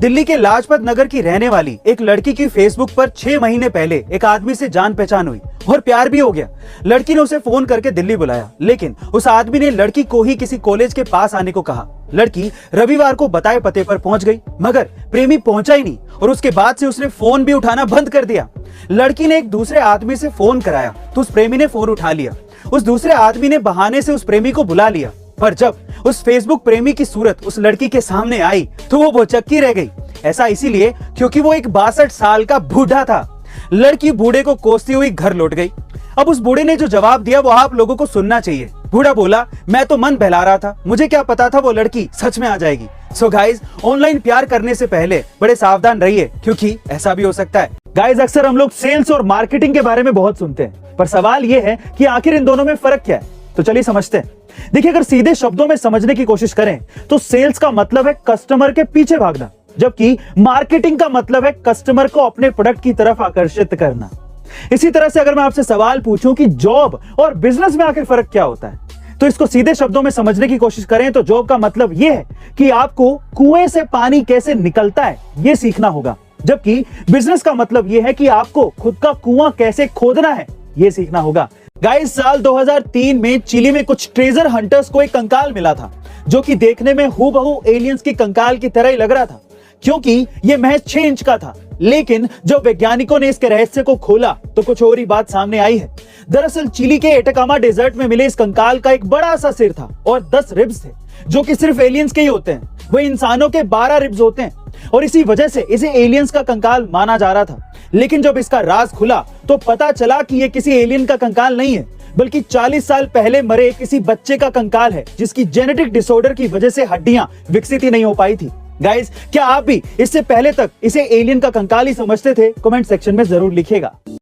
दिल्ली के लाजपत नगर की रहने वाली एक लड़की की फेसबुक पर 6 महीने पहले एक आदमी से जान पहचान हुई और प्यार भी हो गया। लड़की ने उसे फोन करके दिल्ली बुलाया, लेकिन उस आदमी ने लड़की को ही किसी कॉलेज के पास आने को कहा। लड़की रविवार को बताए पते पर पहुंच गई, मगर प्रेमी पहुंचा ही नहीं और उसके बाद से उसने फोन भी उठाना बंद कर दिया। लड़की ने एक दूसरे आदमी से फोन कराया तो उस प्रेमी ने फोन उठा लिया। उस दूसरे आदमी ने बहाने से उस प्रेमी को बुला लिया, पर जब उस फेसबुक प्रेमी की सूरत उस लड़की के सामने आई तो वो भौचक्की रह गई। ऐसा इसीलिए क्योंकि वो एक 62 साल का बूढ़ा था। लड़की बूढ़े को कोसती हुई घर लौट गई। अब उस बूढ़े ने जो जवाब दिया वो आप लोगों को सुनना चाहिए। बूढ़ा बोला, मैं तो मन बहला रहा था, मुझे क्या पता था वो लड़की सच में आ जाएगी। सो गाइज, ऑनलाइन प्यार करने से पहले बड़े सावधान रहिए, क्योंकि ऐसा भी हो सकता है। गाइज, अक्सर हम लोग सेल्स और मार्केटिंग के बारे में बहुत सुनते हैं, पर सवाल ये है कि आखिर इन दोनों में फर्क क्या है। तो चलिए समझते हैं। देखिए, अगर सीधे शब्दों में समझने की कोशिश करें तो सेल्स का मतलब है कस्टमर के पीछे भागना, जबकि मार्केटिंग का मतलब है कस्टमर को अपने प्रोडक्ट की तरफ आकर्षित करना। इसी तरह से अगर मैं आपसे सवाल पूछूं कि जॉब और बिजनेस में आखिर फर्क क्या होता है, तो इसको सीधे शब्दों में समझने की कोशिश करें तो जॉब का मतलब यह है कि आपको कुएं से पानी कैसे निकलता है यह सीखना होगा, जबकि बिजनेस का मतलब यह है कि आपको खुद का कुआं कैसे खोदना है यह सीखना होगा। गाइस, साल 2003 में चिली में कुछ ट्रेजर हंटर्स को एक कंकाल मिला था, जो कि देखने में हूबहू एलियंस की कंकाल की तरह ही लग रहा था, क्योंकि यह महज 6 इंच का था। लेकिन जब वैज्ञानिकों ने इसके रहस्य को खोला तो कुछ और ही बात सामने आई है। दरअसल चिली के एटाकामा डेजर्ट में मिले इस कंकाल का एक बड़ा सा सिर था और 10 रिब्स थे, जो कि सिर्फ एलियंस के ही होते हैं। वही इंसानों के 12 रिब्स होते हैं और इसी वजह से इसे एलियंस का कंकाल माना जा रहा था। लेकिन जब इसका राज खुला तो पता चला कि यह किसी एलियन का कंकाल नहीं है, बल्कि 40 साल पहले मरे किसी बच्चे का कंकाल है, जिसकी जेनेटिक डिसऑर्डर की वजह से हड्डियां विकसित ही नहीं हो पाई थी। गाइस, क्या आप भी इससे पहले तक इसे एलियन का कंकाल ही समझते थे? कमेंट सेक्शन में जरूर लिखिएगा।